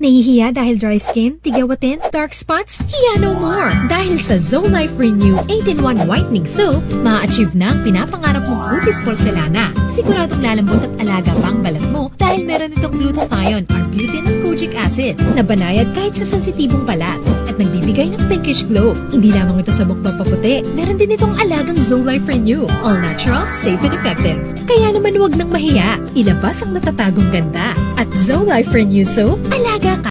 Nahihiya dahil dry skin, tigawatin, dark spots? Hiya no more! Dahil sa Zolife Renew 8-in-1 Whitening Soap, ma-achieve na ang pinapangarap mong cutis porcelana. Siguradong lalambot at alaga pa ang balat mo dahil meron itong glutathione, arbutin at kojic acid na banayad kahit sa sensitibong balat at nagbibigay ng pinkish glow. Hindi lamang ito sa mukbang paputi, meron din itong alagang Zolife Renew. All natural, safe and effective. Kaya naman huwag nang mahiya, ilabas ang natatagong ganda. At Zolife Renew Soap, alaga ka.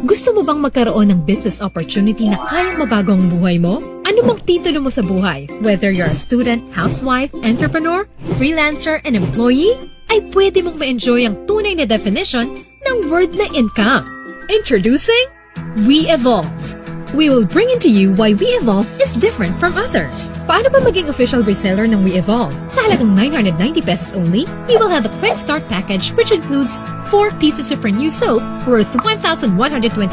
Gusto mo bang magkaroon ng business opportunity na kayang mabago ang buhay mo? Ano mang titulo mo sa buhay, whether you're a student, housewife, entrepreneur, freelancer, and employee, ay pwede mong ma-enjoy ang tunay na definition ng word na income. Introducing We Evolve. We will bring into you why We Evolve is different from others. Paano ba maging official reseller ng We Evolve? Sa halagang 990 pesos only, you will have a quick start package which includes 4 pieces of Renew soap worth 1,120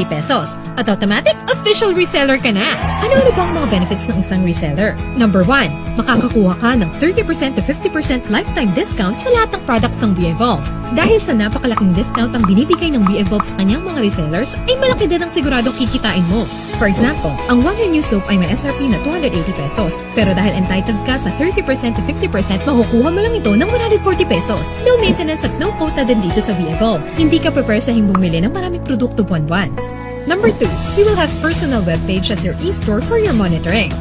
pesos. At automatic, official reseller ka na! Ano-ano ba ang mga benefits ng isang reseller? Number 1, makakakuha ka ng 30% to 50% lifetime discount sa lahat ng products ng We Evolve. Dahil sa napakalaking discount ang binibigay ng We Evolve sa kanyang mga resellers, ay malaki din ang siguradong kikitain mo. For example, ang 1 Renew soap ay may SRP na 280 pesos, pero dahil entitled ka sa 30% to 50%, makukuha mo lang ito ng 140 pesos. No maintenance at no quota din dito sa We Evolve. Hindi ka preparesahing bumili ng maraming produkto buwan-buwan. Number 2, you will have personal webpage as your e-store for your monitoring.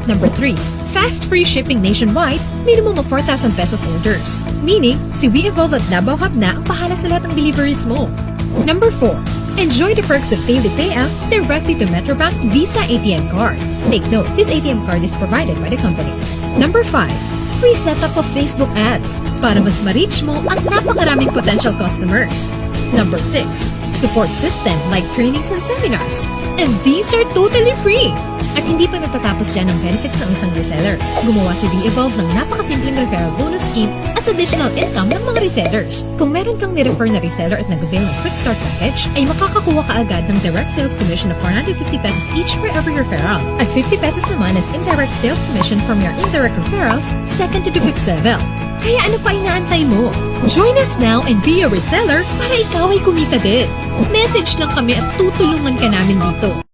Number 3, fast free shipping nationwide, minimum of 4,000 pesos orders. Meaning, si We Evolve at Davao Hub na ang pahala sa lahat ng deliveries mo. Number 4, enjoy the perks of daily payout directly to Metrobank Visa ATM card. Take note, this ATM card is provided by the company. Number 5, free setup of Facebook ads para mas ma-reach mo ang napakaraming potential customers. Number 6, support system like trainings and seminars. And these are totally free! At hindi pa natatapos dyan ang benefits ng isang reseller. Gumawa si We Evolve ng napakasimpleng referral bonus scheme as additional income ng mga resellers. Kung meron kang nirefer na reseller at nag-avail ng quick start package, ay makakakuha ka agad ng direct sales commission of 450 pesos each for every referral. At 50 pesos naman as indirect sales commission from your indirect referrals, 2nd to the 5th level. Kaya ano pa inaantay mo? Join us now and be a reseller para ikaw ay kumita din. Message lang kami at tutulungan ka namin dito.